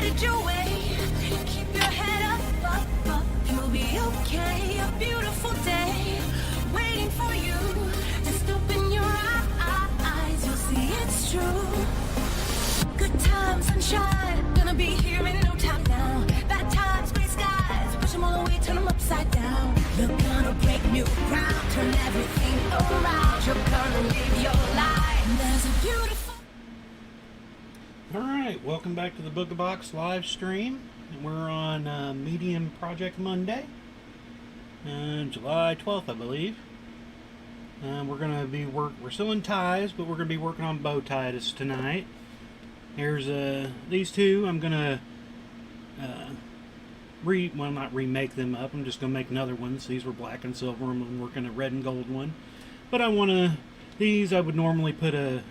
headed your way. Keep your head up, up, up. You'll be okay. A beautiful day waiting for you. Just open your eyes, you'll see it's true. Good times, sunshine, gonna be here in no time now. Bad times, gray skies, push them all away, turn them upside down. You're gonna break new ground, turn everything around. You're gonna live your life. There's a beautiful... Alright, welcome back to the Booga Box live stream. We're on Medium Project Monday, July 12th, I believe. We're still in ties, but we're going to be working on bow ties tonight. Here's these two. I'm going to not remake them up. I'm just going to make another one. These were black and silver. I'm working a red and gold one. But these I would normally put a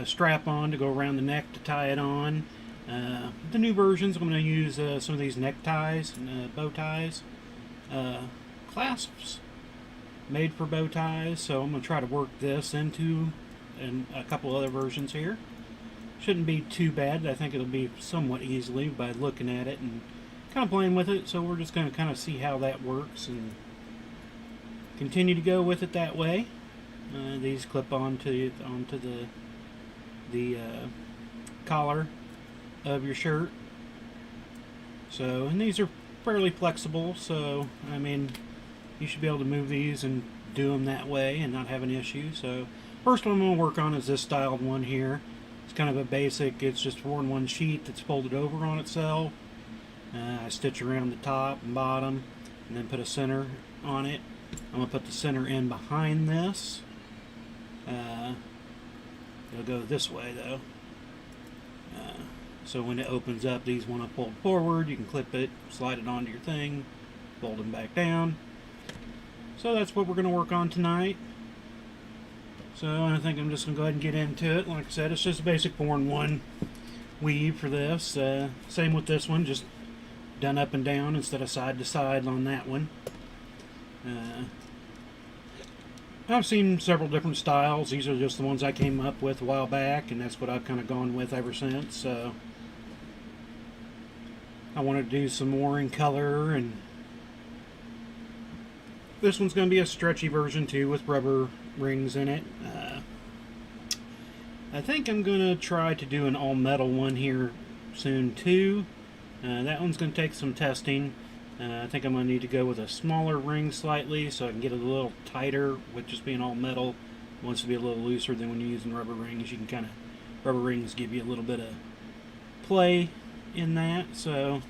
strap on to go around the neck to tie it on. The new versions, I'm going to use some of these neckties and bow ties. Clasps made for bow ties, so I'm going to try to work this into a couple other versions here. Shouldn't be too bad. I think it'll be somewhat easily by looking at it and kind of playing with it, so we're just going to kind of see how that works and continue to go with it that way. These clip onto the collar of your shirt. So, and these are fairly flexible, so I mean you should be able to move these and do them that way and not have an issue. So first one I'm going to work on is this styled one here. It's kind of a basic, it's just 4-in-1 sheet that's folded over on itself. I stitch around the top and bottom and then put a center on it. I'm going to put the center in behind this. It'll go this way though. So when it opens up, these want to fold forward. You can clip it, slide it onto your thing, fold them back down. So that's what we're going to work on tonight. So I think I'm just going to go ahead and get into it. Like I said, it's just a basic 4-in-1 weave for this. Same with this one, just done up and down instead of side to side on that one. I've seen several different styles. These are just the ones I came up with a while back, and that's what I've kind of gone with ever since. So I wanted to do some more in color, and this one's going to be a stretchy version too with rubber rings in it. I think I'm going to try to do an all metal one here soon too. That one's going to take some testing. I think I'm going to need to go with a smaller ring slightly so I can get it a little tighter with just being all metal. It wants to be a little looser than when you're using rubber rings. You can kind of, rubber rings give you a little bit of play in that. So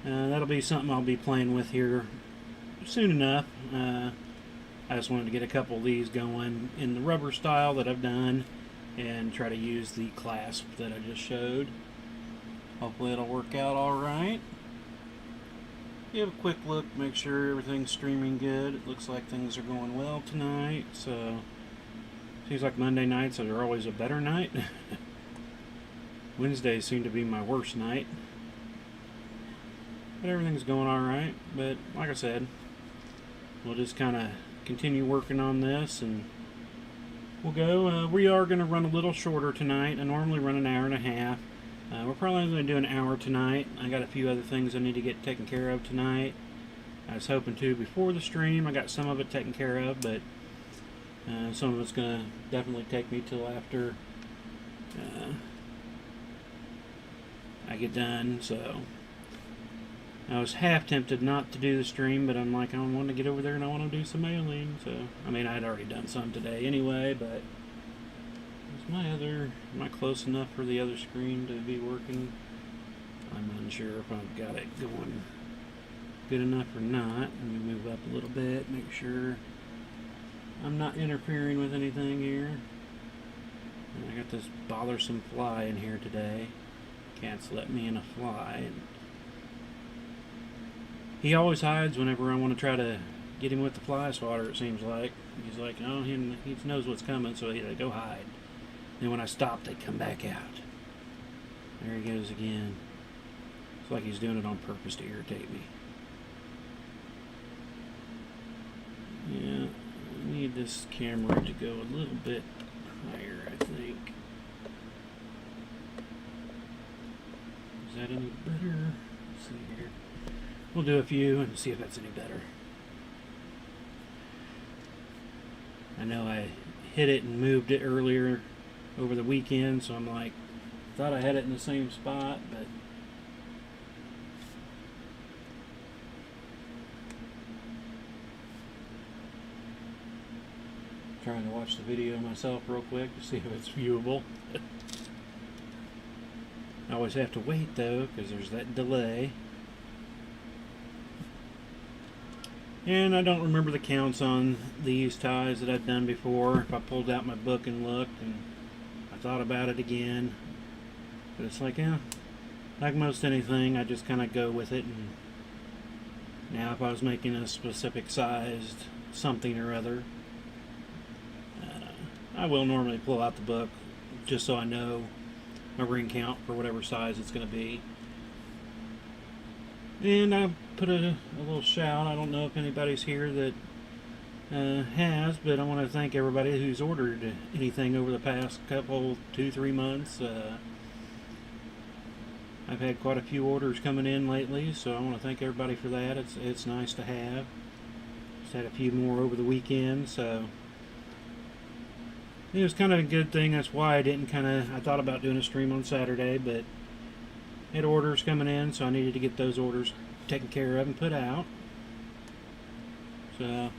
that'll be something I'll be playing with here soon enough. I just wanted to get a couple of these going in the rubber style that I've done and try to use the clasp that I just showed. Hopefully it'll work out alright. Give a quick look, make sure everything's streaming good. It looks like things are going well tonight, so seems like Monday nights are always a better night. Wednesdays seem to be my worst night. But everything's going alright. But like I said, we'll just kind of continue working on this and we'll go. We are going to run a little shorter tonight. I normally run an hour and a half. We're probably going to do an hour tonight. I got a few other things I need to get taken care of tonight. I was hoping to before the stream. I got some of it taken care of, but some of it's going to definitely take me till after I get done. So I was half tempted not to do the stream, but I'm like, I want to get over there and I want to do some mailing. So I mean, I'd already done some today anyway, but am I close enough for the other screen to be working? I'm unsure if I've got it going good enough or not. Let me move up a little bit, make sure I'm not interfering with anything here. And I got this bothersome fly in here today. Cat's let me in a fly. He always hides whenever I want to try to get him with the fly swatter, it seems like. He's like, oh, he knows what's coming, so they go hide. Then when I stop, they come back out. There he goes again. It's like he's doing it on purpose to irritate me. Yeah, I need this camera to go a little bit higher, I think. that any better? Let's see here. We'll do a few and see if that's any better. I know I hit it and moved it earlier over the weekend, so I'm like, thought I had it in the same spot, but trying to watch the video myself real quick to see if it's viewable. I always have to wait though, because there's that delay. And I don't remember the counts on these ties that I've done before. If I pulled out my book and looked, and I thought about it again. But it's like, yeah, like most anything, I just kind of go with it. And now if I was making a specific sized something or other, I will normally pull out the book just so I know my ring count for whatever size it's going to be. And I put a little shout. I don't know if anybody's here that has, but I want to thank everybody who's ordered anything over the past couple, 2-3 months. I've had quite a few orders coming in lately, so I want to thank everybody for that. It's nice to have. Just had a few more over the weekend, so it was kind of a good thing. That's why I thought about doing a stream on Saturday, but had orders coming in, so I needed to get those orders taken care of and put out. So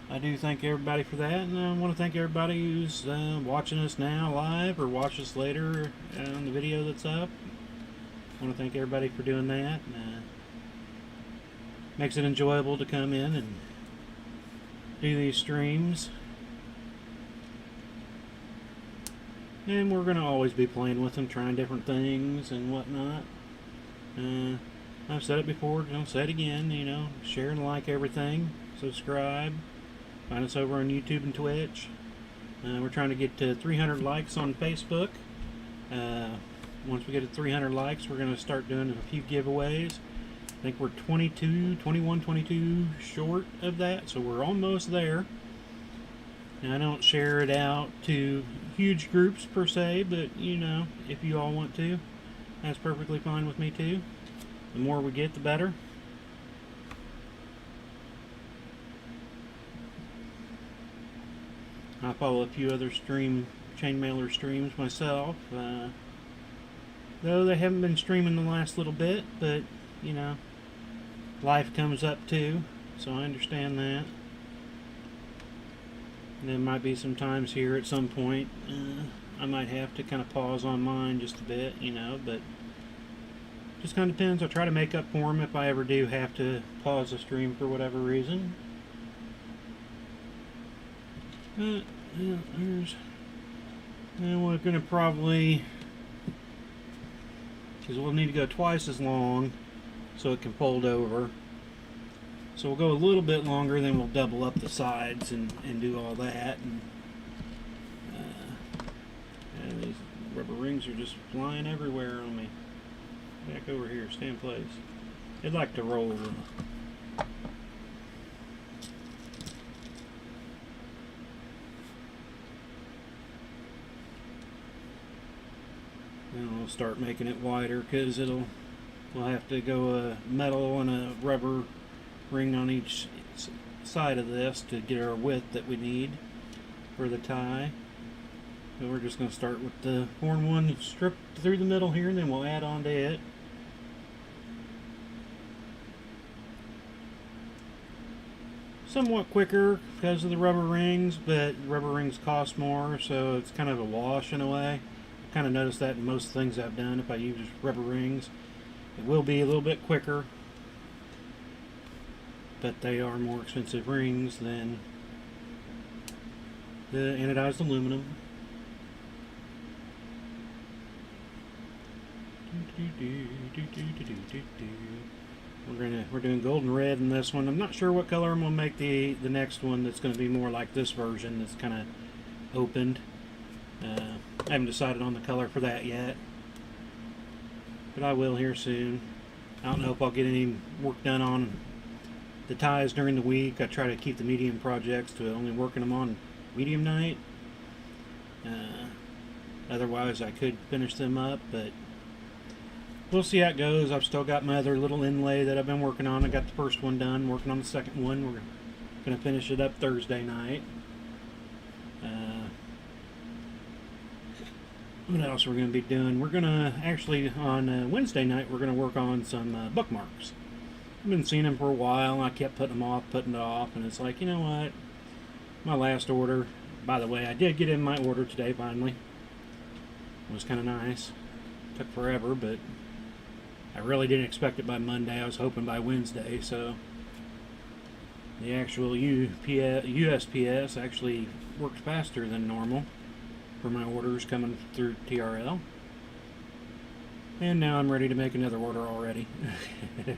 I do thank everybody for that, and I want to thank everybody who's watching us now live or watch us later on the video that's up. I want to thank everybody for doing that. Makes it enjoyable to come in and do these streams. And we're going to always be playing with them, trying different things and whatnot. I've said it before, don't say it again, share and like everything, subscribe, find us over on YouTube and Twitch. We're trying to get to 300 likes on Facebook. Once we get to 300 likes, we're going to start doing a few giveaways. I think we're 22 short of that, so we're almost there. And I don't share it out to huge groups per se, but if you all want to, that's perfectly fine with me too. The more we get, the better. I follow a few other chainmailer streams myself, though they haven't been streaming the last little bit, but life comes up too, so I understand that. There might be some times here at some point I might have to kind of pause on mine just a bit, but just kind of depends. I try to make up for them if I ever do have to pause the stream for whatever reason. And we're going to probably, because we'll need to go twice as long so it can fold over. So we'll go a little bit longer, then we'll double up the sides and do all that. And these rubber rings are just flying everywhere on me. Back over here, stay in place. They'd like to roll. Then we'll start making it wider because we'll have to go a metal and a rubber ring on each side of this to get our width that we need for the tie. So we're just going to start with the horn one stripped through the middle here, and then we'll add on to it. Somewhat quicker because of the rubber rings, but rubber rings cost more, so it's kind of a wash in a way. I've kind of noticed that in most things I've done. If I use rubber rings, it will be a little bit quicker, but they are more expensive rings than the anodized aluminum. We're doing golden red in this one. I'm not sure what color I'm going to make the next one that's going to be more like this version that's kind of opened. I haven't decided on the color for that yet, but I will here soon. I don't know if I'll get any work done on the ties during the week. I try to keep the medium projects to only working them on medium night. Otherwise I could finish them up, but we'll see how it goes. I've still got my other little inlay that I've been working on. I got the first one done, working on the second one. We're going to finish it up Thursday night. What else we're going to be doing? We're going to actually, on Wednesday night, we're going to work on some bookmarks. I've been seeing them for a while, and I kept putting it off, and it's like, you know what? My last order, by the way, I did get in my order today, finally. It was kind of nice. Took forever, but I really didn't expect it by Monday. I was hoping by Wednesday, so the actual USPS actually worked faster than normal for my orders coming through TRL. And now I'm ready to make another order already. I've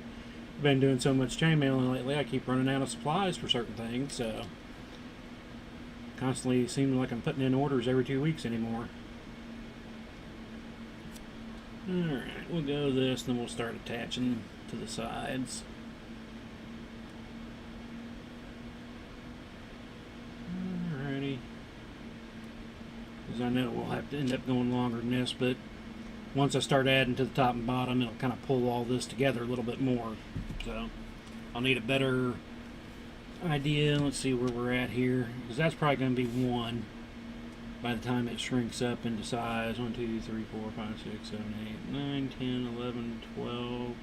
been doing so much chain mailing lately, I keep running out of supplies for certain things, so constantly seems like I'm putting in orders every 2 weeks anymore. Alright, we'll go this, then we'll start attaching to the sides. Alrighty. Because I know we'll have to end up going longer than this, but once I start adding to the top and bottom, it'll kind of pull all this together a little bit more. So I'll need a better idea. Let's see where we're at here, because that's probably going to be 1 by the time it shrinks up into size. 1, 2, 3, 4, 5, 6, 7, 8, 9, 10, 11, 12,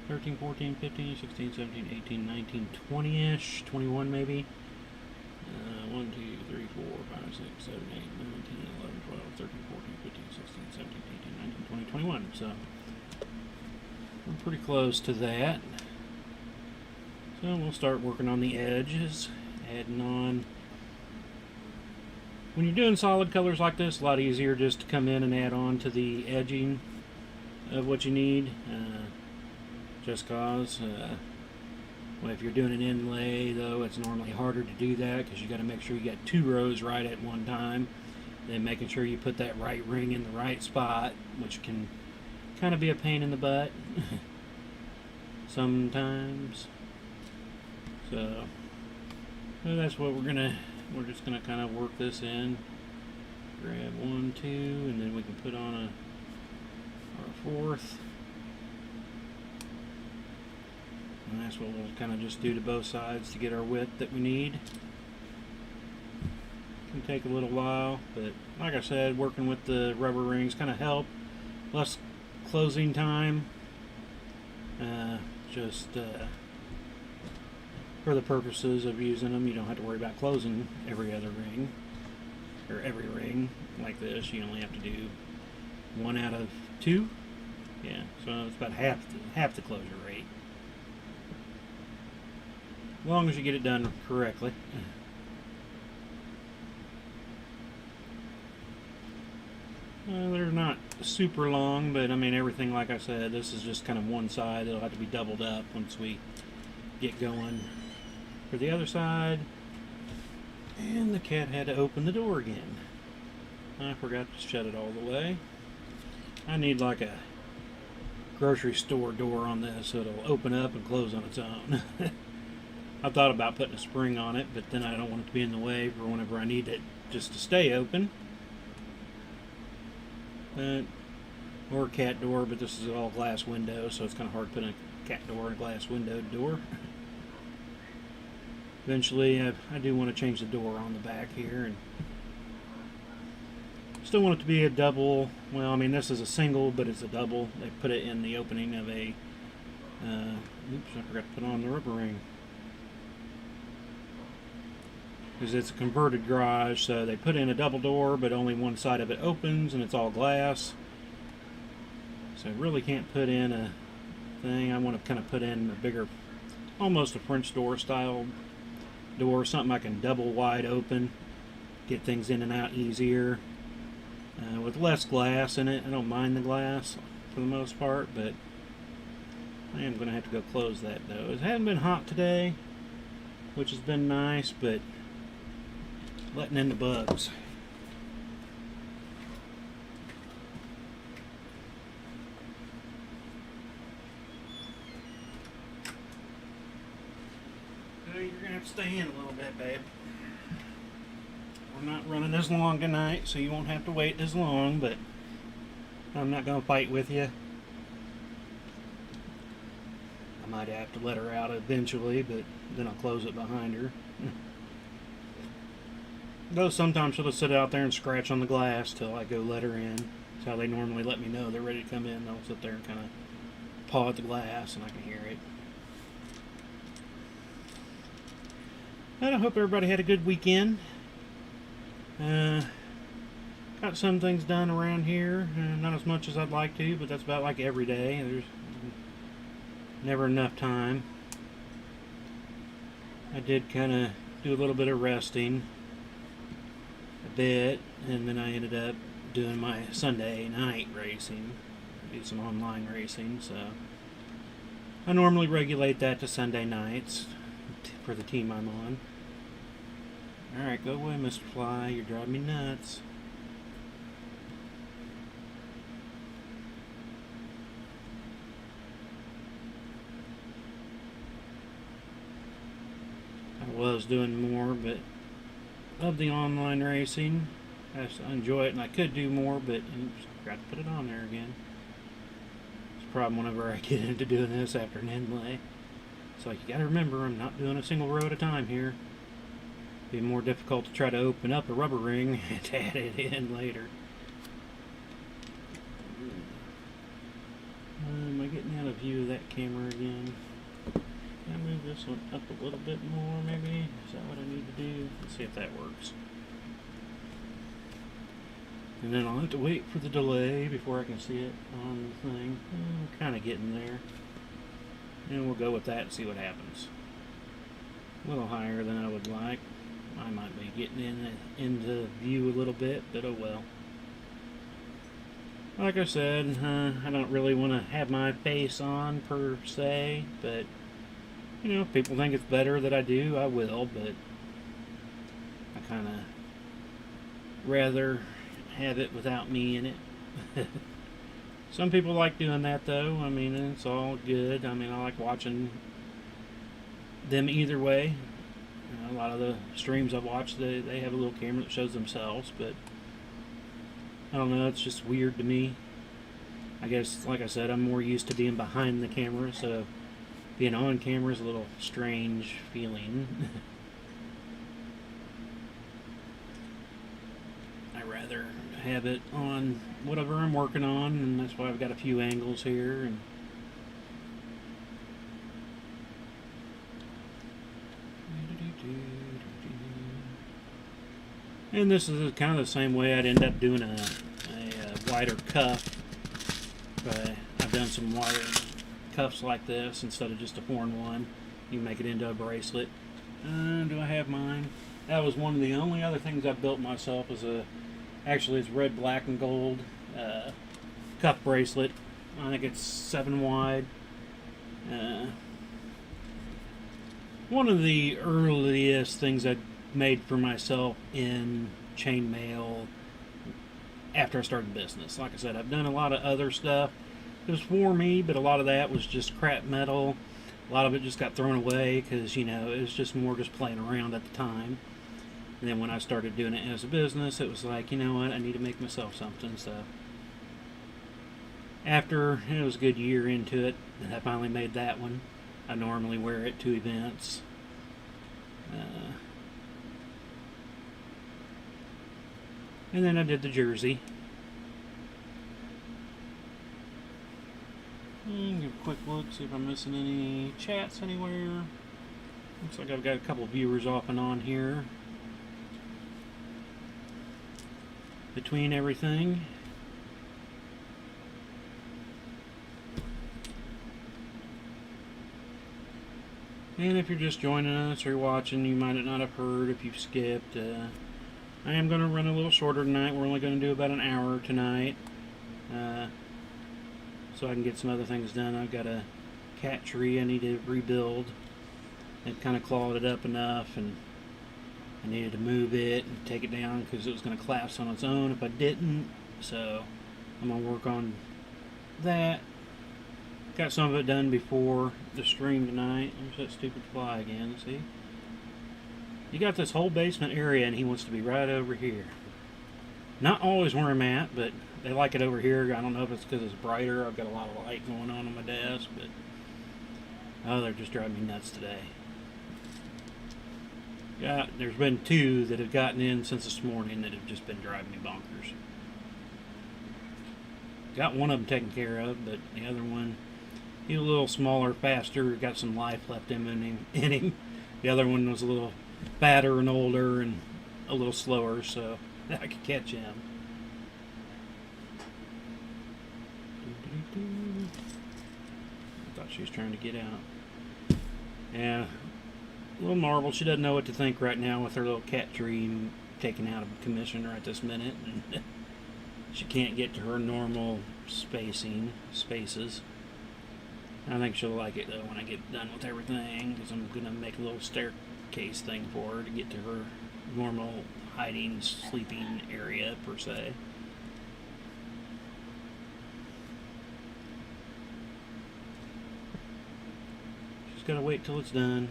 13, 14, 15, 16, 17, 18, 19, 20-ish, 21 maybe. 1, 2, 3, 4, 5, 6, 7, 8, 9, 10, 11, 12, 13, 14, 15, 16, 17, 18, 19, 20, 21. So we're pretty close to that. So we'll start working on the edges, adding on. When you're doing solid colors like this, a lot easier just to come in and add on to the edging of what you need. Just cause, well, if you're doing an inlay, though, it's normally harder to do that because you got to make sure you got 2 rows right at one time. Then making sure you put that right ring in the right spot, which can kind of be a pain in the butt sometimes. So well, that's what we're just gonna kind of work this in. Grab 1, 2, and then we can put on our 4th. And that's what we'll kind of just do to both sides to get our width that we need. Can take a little while, but like I said, working with the rubber rings kind of help. Less closing time. For the purposes of using them, you don't have to worry about closing every other ring, or every ring like this. You only have to do 1 out of 2. Yeah, so it's about half the closure rate. As long as you get it done correctly. They're not super long, but I mean everything, like I said, this is just kind of one side. It'll have to be doubled up once we get going for the other side. And the cat had to open the door again. I forgot to shut it all the way. I need like a grocery store door on this so it'll open up and close on its own. I thought about putting a spring on it, but then I don't want it to be in the way for whenever I need it just to stay open. Or a cat door, but this is all glass window, so it's kind of hard to put a cat door in a glass window door. Eventually, I do want to change the door on the back here, and still want it to be a double. Well, I mean, this is a single, but it's a double. They put it in the opening of a. Oops, I forgot to put on the rubber ring. Because it's a converted garage, so they put in a double door, but only one side of it opens, and it's all glass. So I really can't put in a thing. I want to kind of put in a bigger, almost a French door style door, something I can double wide open, get things in and out easier, with less glass in it. I don't mind the glass for the most part, but I am going to have to go close that though. It hasn't been hot today, which has been nice, but letting in the bugs. You're going to have to stay in a little bit, babe. We're not running as long tonight, so you won't have to wait as long, but I'm not going to fight with you. Might have to let her out eventually, but then I'll close it behind her. Though sometimes she'll just sit out there and scratch on the glass till I go let her in. That's how they normally let me know they're ready to come in. They'll sit there and kind of paw at the glass and I can hear it. But I hope everybody had a good weekend. Got some things done around here. Not as much as I'd like to, but that's about like every day. There's never enough time. I did kind of do a little bit of resting. A bit, and then I ended up doing my Sunday night racing. Do some online racing, so I normally regulate that to Sunday nights for the team I'm on. Alright, go away, Mr. Fly. You're driving me nuts. I was doing more, but of the online racing, I enjoy it, and I could do more, but oops, I forgot to put it on there again. It's a problem whenever I get into doing this after an inlay. It's like, you gotta remember, I'm not doing a single row at a time here. It'd be more difficult to try to open up a rubber ring and to add it in later. Am I getting out of view of that camera again? Can I move this one up a little bit more, maybe? Is that what I need to do? Let's see if that works. And then I'll have to wait for the delay before I can see it on the thing. I'm kind of getting there. And we'll go with that and see what happens. A little higher than I would like. I might be getting into view a little bit, but oh well. Like I said, I don't really want to have my face on per se, but you know, if people think it's better that I do, I will, but I kind of rather have it without me in it. Some people like doing that, though. I mean, it's all good. I mean, I like watching them either way. A lot of the streams I've watched, they have a little camera that shows themselves, but I don't know, it's just weird to me. I guess, like I said, I'm more used to being behind the camera, so being on camera is a little strange feeling. I rather have it on whatever I'm working on, and that's why I've got a few angles here. And this is kind of the same way I'd end up doing a wider cuff. But I've done some wider cuffs like this instead of just a 4-in-1. You can make it into a bracelet. Do I have mine? That was one of the only other things I built myself. Actually it's red, black, and gold cuff bracelet. I think it's 7 wide. One of the earliest things I made for myself in chainmail after I started business. Like I said, I've done a lot of other stuff. It was for me, but a lot of that was just crap metal. A lot of it just got thrown away because, you know, it was just more just playing around at the time. And then when I started doing it as a business, it was like, you know what, I need to make myself something. So after it was a good year into it, I finally made that one. I normally wear it to events. And then I did the jersey. And give a quick look, see if I'm missing any chats anywhere. Looks like I've got a couple viewers off and on here between everything. And if you're just joining us or watching, you might not have heard if you've skipped. I am going to run a little shorter tonight. We're only going to do about an hour tonight. So I can get some other things done. I've got a cat tree I need to rebuild. It kind of clawed it up enough, and I needed to move it and take it down because it was going to collapse on its own if I didn't. So I'm going to work on that. Got some of it done before the stream tonight. There's that stupid fly again, see? You got this whole basement area and he wants to be right over here. Not always where I'm at, but they like it over here. I don't know if it's because it's brighter. I've got a lot of light going on my desk, but Oh, they're just driving me nuts today. Yeah, there's been two that have gotten in since this morning that have just been driving me bonkers. Got one of them taken care of, but the other one, he's a little smaller, faster, got some life left in him. The other one was a little fatter and older and a little slower, so I could catch him. I thought she was trying to get out. Yeah, little Marble, she doesn't know what to think right now with her little cat tree taken out of commission right this minute. And she can't get to her normal spaces. I think she'll like it though when I get done with everything, because I'm going to make a little staircase thing for her to get to her normal hiding, sleeping area per se. She's got to wait till it's done.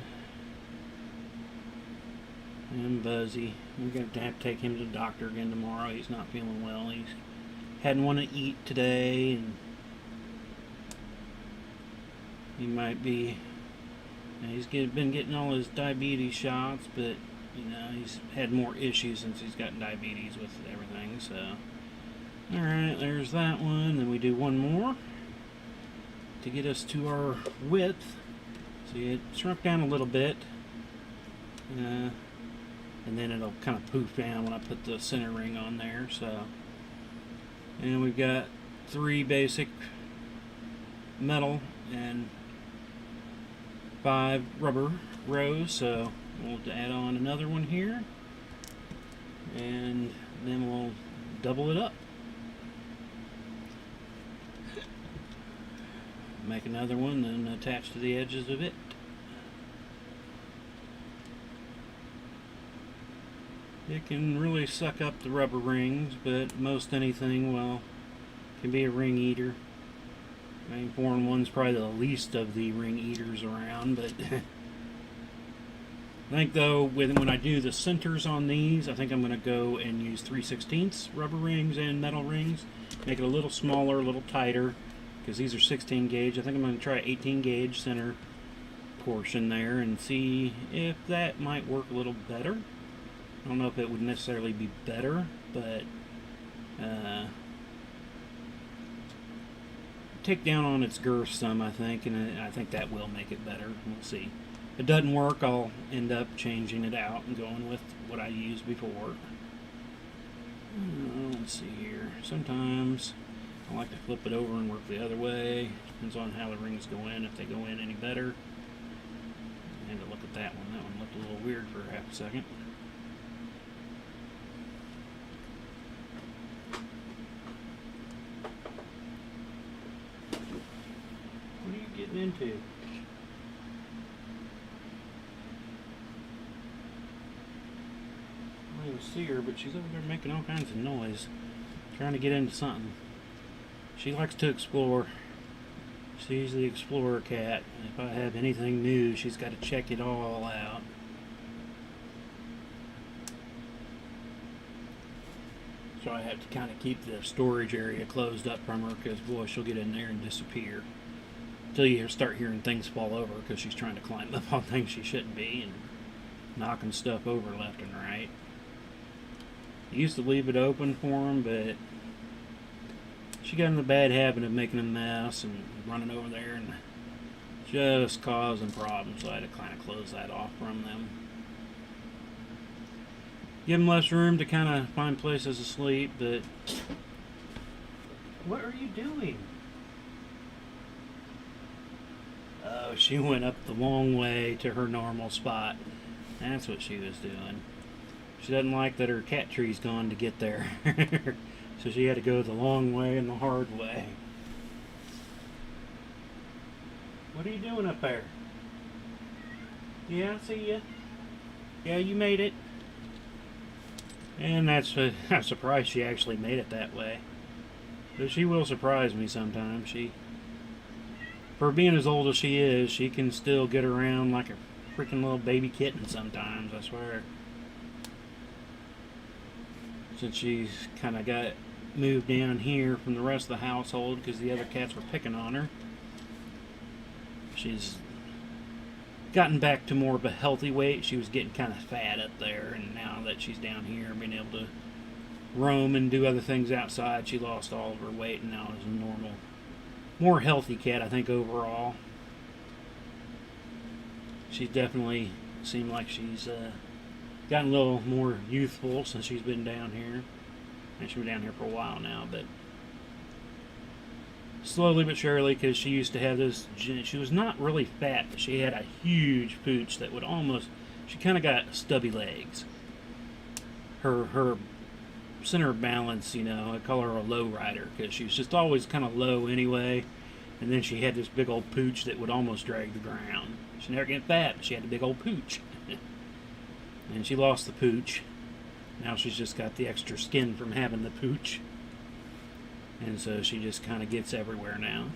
And Buzzy, we're going to have to take him to the doctor again tomorrow. He's not feeling well. He's hadn't want to eat today, and he might be. He's been getting all his diabetes shots, but you know he's had more issues since he's gotten diabetes with everything. So, all right, there's that one. Then we do one more to get us to our width. See, it shrunk down a little bit. And then it'll kind of poof down when I put the center ring on there. So, and we've got 3 basic metal and 5 rubber rows. So we'll add on another one here, and then we'll double it up. Make another one, then attach to the edges of it. It can really suck up the rubber rings, but most anything, well, can be a ring eater. I mean, 4-in-1's probably the least of the ring eaters around, but I think though, when I do the centers on these, I think I'm going to go and use 3/16 rubber rings and metal rings. Make it a little smaller, a little tighter, because these are 16 gauge. I think I'm going to try 18 gauge center portion there and see if that might work a little better. I don't know if it would necessarily be better, but take down on its girth some, I think, and I think that will make it better. We'll see. If it doesn't work, I'll end up changing it out and going with what I used before. Let's see here. Sometimes I like to flip it over and work the other way. Depends on how the rings go in, if they go in any better. I had to look at that one. That one looked a little weird for half a second. What are you getting into? I don't even see her, but she's over there making all kinds of noise, trying to get into something. She likes to explore. She's the explorer cat. If I have anything new, she's got to check it all out. So I have to kind of keep the storage area closed up from her, because boy, she'll get in there and disappear. Until you start hearing things fall over, because she's trying to climb up on things she shouldn't be and knocking stuff over left and right. I used to leave it open for them, but she got in the bad habit of making a mess and running over there and just causing problems, so I had to kind of close that off from them. Give them less room to kind of find places to sleep, but... What are you doing? Oh, she went up the long way to her normal spot. That's what she was doing. She doesn't like that her cat tree's gone to get there. So she had to go the long way and the hard way. What are you doing up there? Yeah, I see ya. Yeah, you made it. And I'm surprised she actually made it that way. But she will surprise me sometimes. For being as old as she is, she can still get around like a freaking little baby kitten sometimes, I swear. Since she's kind of got moved down here from the rest of the household because the other cats were picking on her. She's gotten back to more of a healthy weight. She was getting kind of fat up there, and now that she's down here being able to roam and do other things outside, she lost all of her weight and now is a normal, more healthy cat, I think, overall. She's definitely seemed like she's gotten a little more youthful since she's been down here. And she's been down here for a while now, but slowly but surely, because she used to have this, she was not really fat, but she had a huge pooch that would almost, she kind of got stubby legs. Her center of balance, you know, I call her a low rider, because she was just always kind of low anyway, and then she had this big old pooch that would almost drag the ground. She never get fat, but she had a big old pooch. And she lost the pooch. Now she's just got the extra skin from having the pooch. And so she just kind of gets everywhere now.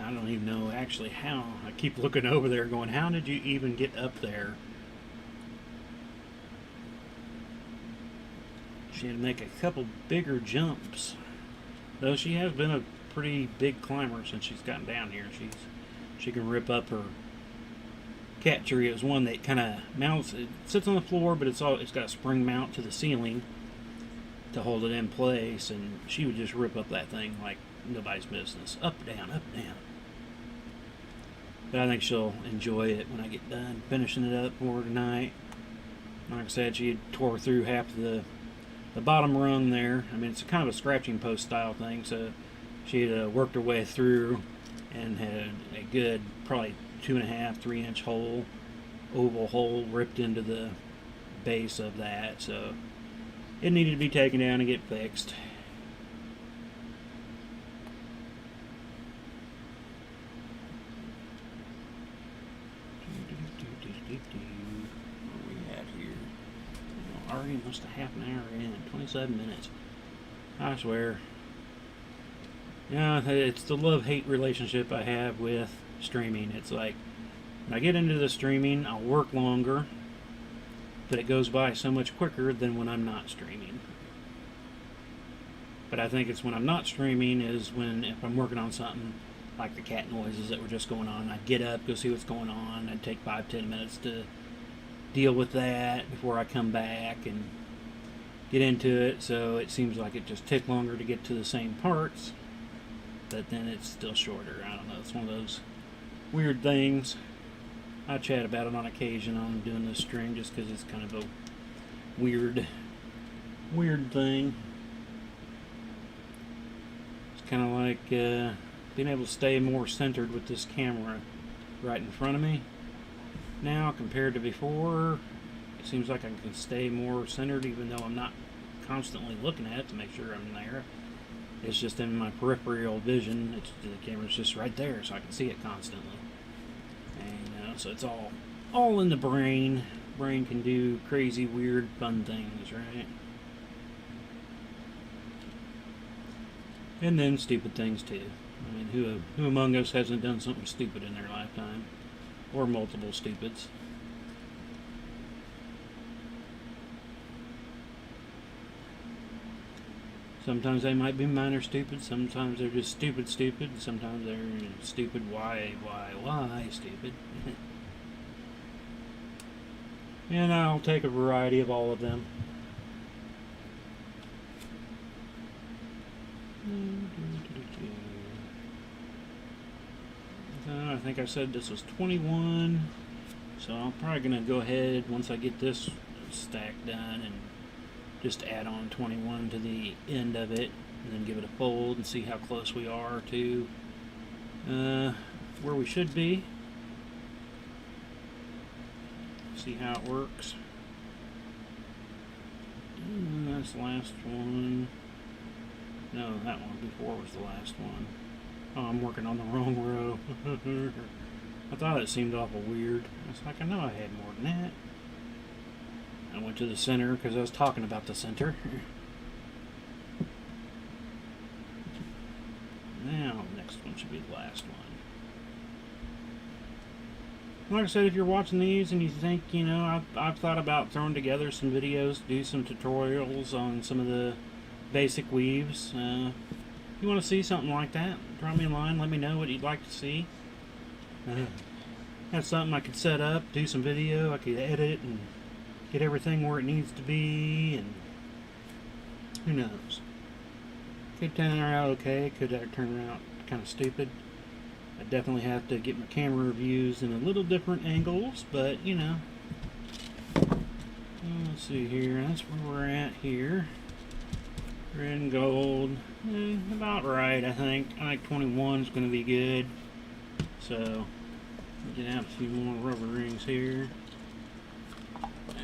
I don't even know actually how. I keep looking over there going, how did you even get up there? She had to make a couple bigger jumps. Though she has been a pretty big climber since she's gotten down here. She can rip up her cat tree. It was one that kind of mounts, it sits on the floor, but it's got a spring mount to the ceiling to hold it in place, and she would just rip up that thing like nobody's business. Up, down, up, down. But I think she'll enjoy it when I get done finishing it up for her tonight. Like I said, she had tore through half the bottom rung there. I mean, it's kind of a scratching post style thing, so she had worked her way through and had a good, probably 2.5, 3-inch hole, oval hole ripped into the base of that, so it needed to be taken down and get fixed. Where are we at here? Already almost a half an hour in, 27 minutes. I swear. Yeah, it's the love-hate relationship I have with streaming. It's like, when I get into the streaming, I'll work longer, but it goes by so much quicker than when I'm not streaming. But I think it's when I'm not streaming is when, if I'm working on something, like the cat noises that were just going on, I'd get up, go see what's going on, I'd take 5-10 minutes to deal with that before I come back and get into it, so it seems like it just took longer to get to the same parts, but then it's still shorter. I don't know, it's one of those weird things. I chat about it on occasion on doing this stream just because it's kind of a weird thing. It's kind of like being able to stay more centered with this camera right in front of me now compared to before. It seems like I can stay more centered even though I'm not constantly looking at it to make sure I'm there. It's just in my peripheral vision. The camera's just right there, so I can see it constantly. And so it's all in the brain. Brain can do crazy, weird, fun things, right? And then stupid things too. I mean, who among us hasn't done something stupid in their lifetime, or multiple stupids? Sometimes they might be minor stupid, sometimes they're just stupid, sometimes they're stupid, why, stupid. And I'll take a variety of all of them. I think I said this was 21, so I'm probably going to go ahead once I get this stack done and just add on 21 to the end of it, and then give it a fold and see how close we are to where we should be. See how it works. And that's the last one. No, that one before was the last one. Oh, I'm working on the wrong row. I thought it seemed awful weird. I was like, I know I had more than that. I went to the center because I was talking about the center. Now, the next one should be the last one. Like I said, if you're watching these and you think, you know, I've thought about throwing together some videos, do some tutorials on some of the basic weaves. you want to see something like that, drop me a line, let me know what you'd like to see. That's something I could set up, do some video, I could edit and get everything where it needs to be, and who knows. Could turn out okay, could turn out kind of stupid. I definitely have to get my camera views in a little different angles, but you know. Let's see here, that's where we're at here. Red and gold, about right, I think. I think 21 is going to be good. So, get out a few more rubber rings here.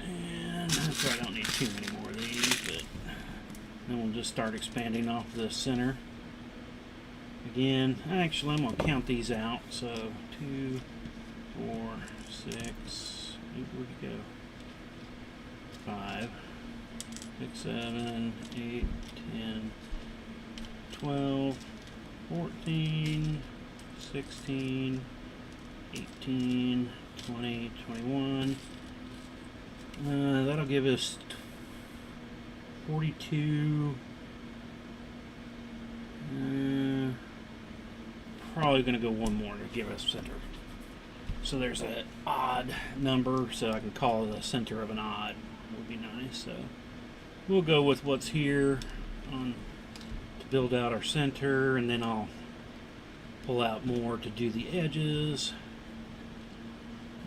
And I probably don't need too many more of these, but then we'll just start expanding off the center. Again, actually I'm going to count these out. So, 2, 4, 6, where'd you go? 5, 6, 7, 8, 10, 12, 14, 16, 18, 20, 21. That'll give us 42. Probably going to go one more to give us center. So there's an odd number, so I can call the center of an odd. Would be nice. So we'll go with what's here on to build out our center, and then I'll pull out more to do the edges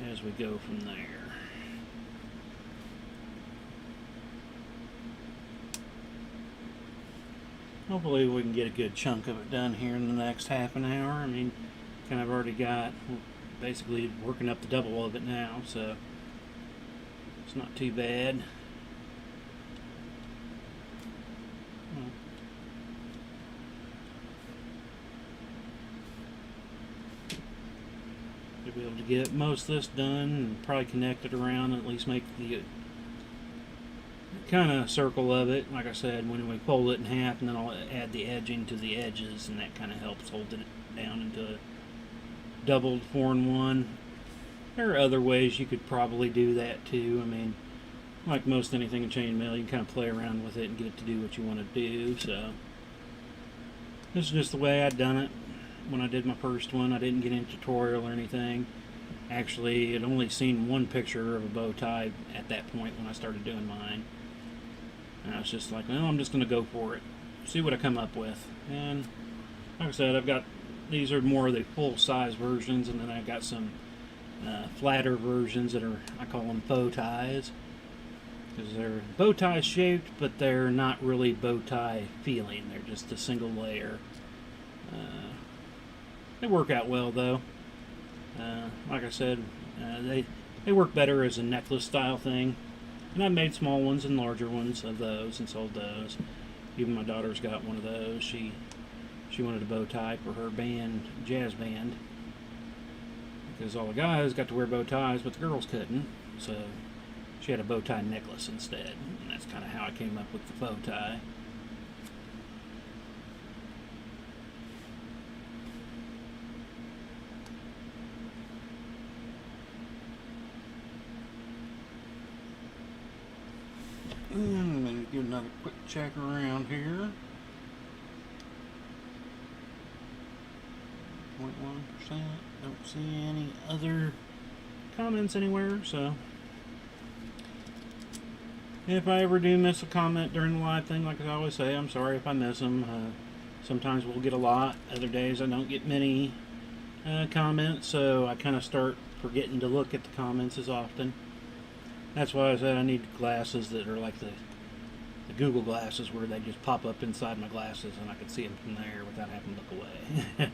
as we go from there. Hopefully we can get a good chunk of it done here in the next half an hour. I mean, kind of already got basically working up the double of it now, so it's not too bad. You'll be able to get most of this done and probably connect it around, and at least make the kind of circle of it. Like I said, when we fold it in half, and then I'll add the edging to the edges, and that kind of helps hold it down into a doubled 4-in-1. There are other ways you could probably do that too. I mean, like most anything in chainmail, you can kind of play around with it and get it to do what you want to do. So this is just the way I'd done it when I did my first one. I didn't get into tutorial or anything. Actually, I'd only seen one picture of a bow tie at that point when I started doing mine. And I was just like, well, I'm just going to go for it. See what I come up with. And like I said, I've got, these are more of the full-size versions, and then I've got some flatter versions that are, I call them bow ties. Because they're bow tie shaped, but they're not really bow tie feeling. They're just a single layer. They work out well, though. Like I said, they work better as a necklace style thing. And I've made small ones and larger ones of those and sold those. Even my daughter's got one of those. She wanted a bow tie for her band, jazz band. Because all the guys got to wear bow ties, but the girls couldn't. So she had a bow tie necklace instead. And that's kind of how I came up with the bow tie. I'm going to give another quick check around here. 0.1%. Don't see any other comments anywhere, so if I ever do miss a comment during the live thing, like I always say, I'm sorry if I miss them. Sometimes we'll get a lot. Other days I don't get many comments, so I kind of start forgetting to look at the comments as often. That's why I said I need glasses that are like the Google glasses, where they just pop up inside my glasses and I can see them from there without having to look away.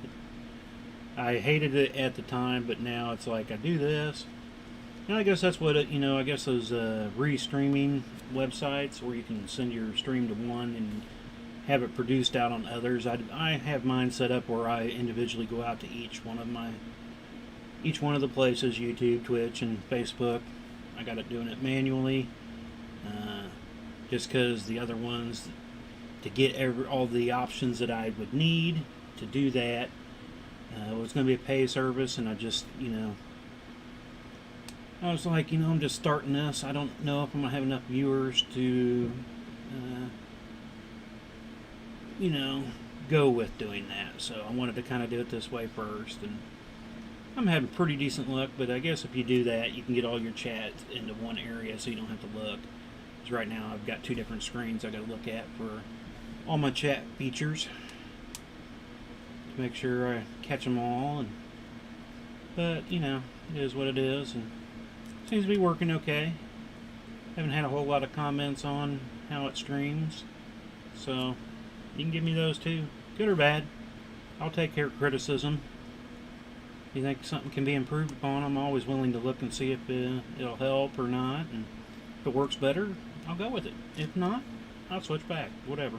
I hated it at the time, but now it's like I do this. And I guess that's what it, I guess those restreaming websites where you can send your stream to one and have it produced out on others. I have mine set up where I individually go out to each one of the places, YouTube, Twitch, and Facebook. I got it doing it manually, just because the other ones, to get all the options that I would need to do that, was going to be a pay service, and I just, I was like, I'm just starting this. I don't know if I'm going to have enough viewers to, go with doing that. So I wanted to kind of do it this way first, and I'm having pretty decent luck. But I guess if you do that, you can get all your chat into one area, so you don't have to look. Because right now I've got two different screens I got to look at for all my chat features to make sure I catch them all. But you know, it is what it is, and it seems to be working okay. Haven't had a whole lot of comments on how it streams, so you can give me those too, good or bad. I'll take care of criticism. If you think something can be improved upon, I'm always willing to look and see if it'll help or not, and if it works better, I'll go with it. If not, I'll switch back, whatever.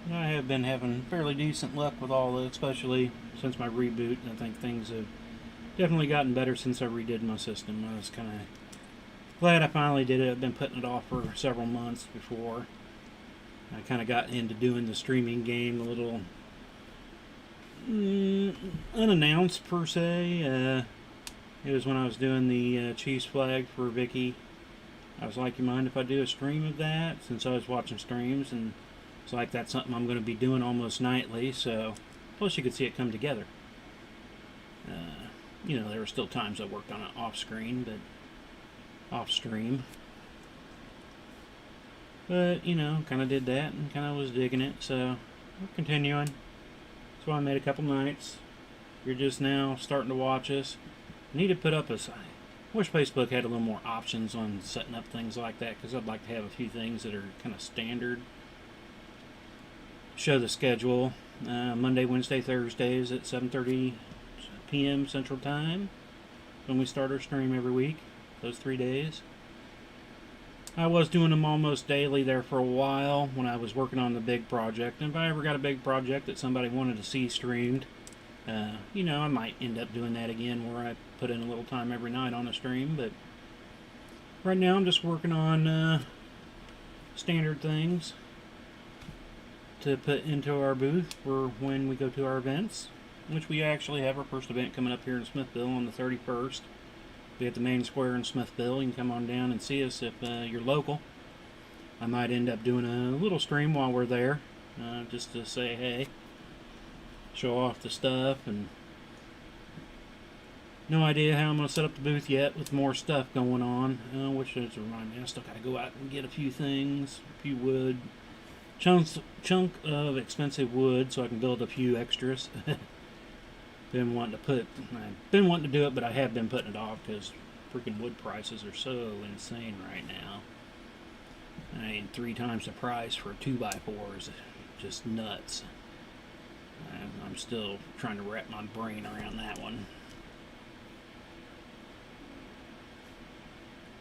I have been having fairly decent luck with all this, especially since my reboot. I think things have definitely gotten better since I redid my system. I was kind of glad I finally did it. I've been putting it off for several months before. I kind of got into doing the streaming game a little unannounced per se. It was when I was doing the Chiefs flag for Vicky. I was like, you mind if I do a stream of that? Since I was watching streams, and it's like that's something I'm going to be doing almost nightly, so plus you could see it come together. You know, there were still times I worked on it off screen, but off stream. But, you know, kind of did that and kind of was digging it, so we're continuing. That's why I made a couple nights. You're just now starting to watch us. I need to put up a sign. I wish Facebook had a little more options on setting up things like that, because I'd like to have a few things that are kind of standard. Show the schedule. Monday, Wednesday, Thursdays at 7:30 p.m. Central Time when we start our stream every week. Those 3 days. I was doing them almost daily there for a while when I was working on the big project. And if I ever got a big project that somebody wanted to see streamed, you know, I might end up doing that again where I put in a little time every night on a stream. But right now I'm just working on standard things to put into our booth for when we go to our events, which we actually have our first event coming up here in Smithville on the 31st. Be at the main square in Smithville. You can come on down and see us if you're local. I might end up doing a little stream while we're there, just to say hey, show off the stuff, and no idea how I'm going to set up the booth yet with more stuff going on, which is remind me I still got to go out and get a few things, a few wood, chunk of expensive wood so I can build a few extras. I've been wanting to do it, but I have been putting it off because freaking wood prices are so insane right now. I mean, 3 times the price for a 2x4 is just nuts. I'm still trying to wrap my brain around that one.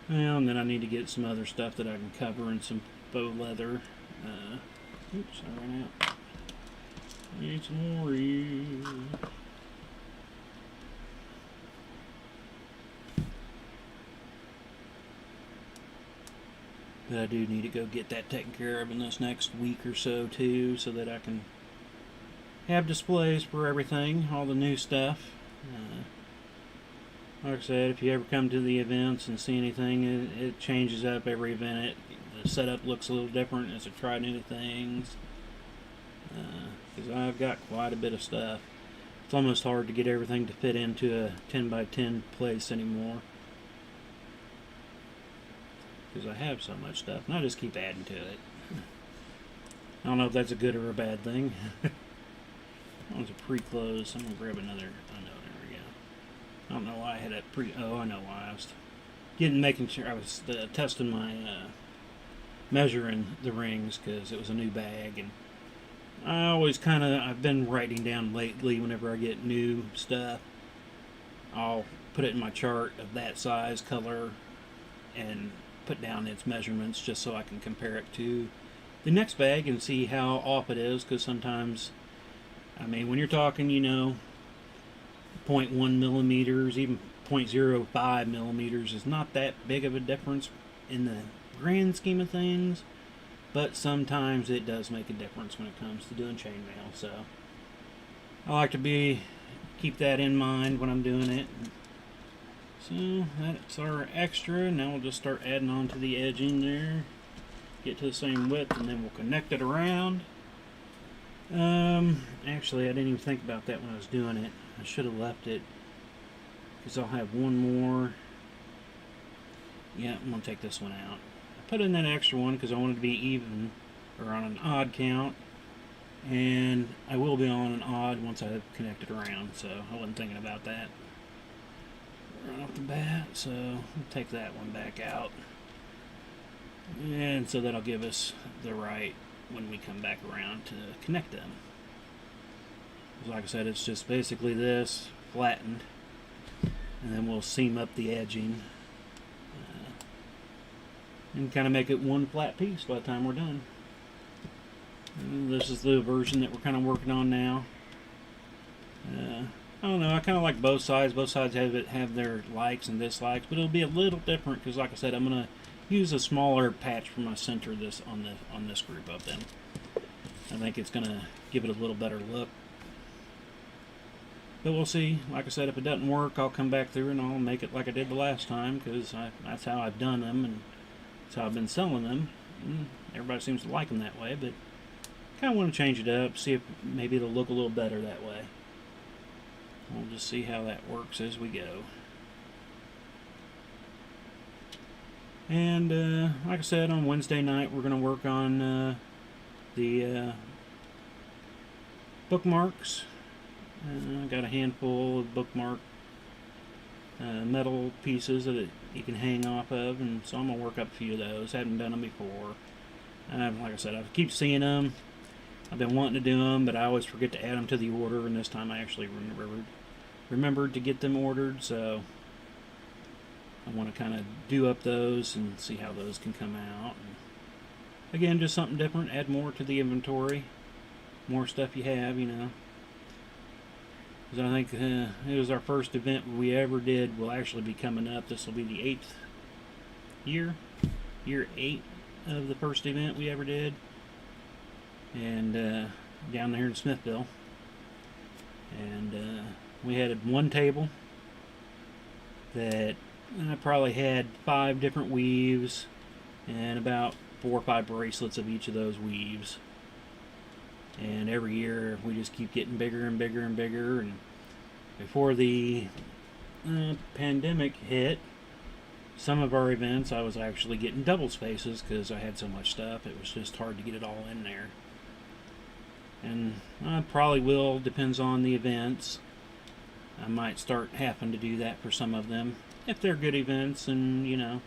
Well, and then I need to get some other stuff that I can cover in some faux leather. Oops, I ran out. Need some more. But I do need to go get that taken care of in this next week or so too, so that I can have displays for everything, all the new stuff. Like I said, if you ever come to the events and see anything, it changes up every event. The setup looks a little different as I try new things. Because I've got quite a bit of stuff. It's almost hard to get everything to fit into a 10x10 place anymore. Because I have so much stuff, and I just keep adding to it. I don't know if that's a good or a bad thing. That one's a pre-close. I'm going to grab another. Oh no, there we go. I don't know why I had that oh, I know why. I was making sure I was testing my measuring the rings, because it was a new bag, and I always I've been writing down lately whenever I get new stuff. I'll put it in my chart of that size, color, and put down its measurements just so I can compare it to the next bag and see how off it is, because sometimes, I mean, when you're talking, you know, 0.1 millimeters, even 0.05 millimeters is not that big of a difference in the grand scheme of things, but sometimes it does make a difference when it comes to doing chainmail. So I like to be keep that in mind when I'm doing it. So that's our extra. Now we'll just start adding on to the edging there. Get to the same width, and then we'll connect it around. Actually, I didn't even think about that when I was doing it. I should have left it, because I'll have one more. Yeah, I'm going to take this one out. I put in that extra one because I wanted to be even, or on an odd count. And I will be on an odd once I connect it around, so I wasn't thinking about that right off the bat. So I'll take that one back out. And so that'll give us the right when we come back around to connect them. Like I said, it's just basically this flattened, and then we'll seam up the edging and kind of make it one flat piece by the time we're done. And this is the version that we're kind of working on now. I don't know, I kind of like both sides. Both sides have their likes and dislikes, but it'll be a little different because, like I said, I'm gonna use a smaller patch for my center on this group of them. I think it's gonna give it a little better look. But we'll see. Like I said, if it doesn't work, I'll come back through and I'll make it like I did the last time, because that's how I've done them and that's how I've been selling them. Everybody seems to like them that way, but kind of want to change it up, see if maybe it'll look a little better that way. We'll just see how that works as we go. And like I said, on Wednesday night we're going to work on the bookmarks. I got a handful of bookmark metal pieces that you can hang off of, and so I'm going to work up a few of those. Haven't done them before. Like I said, I keep seeing them. I've been wanting to do them, but I always forget to add them to the order, and this time I actually remembered to get them ordered, so I want to kind of do up those and see how those can come out. And again, just something different, add more to the inventory, more stuff you have, you know. Because I think it was our first event we ever did will actually be coming up. This will be the 8th year 8 of the first event we ever did. And down there in Smithville. And we had one table that I probably had 5 different weaves and about 4 or 5 bracelets of each of those weaves. And every year we just keep getting bigger and bigger and bigger. And before the pandemic hit, some of our events I was actually getting double spaces because I had so much stuff. It was just hard to get it all in there. And I probably will, depends on the events. I might start having to do that for some of them if they're good events. And you know,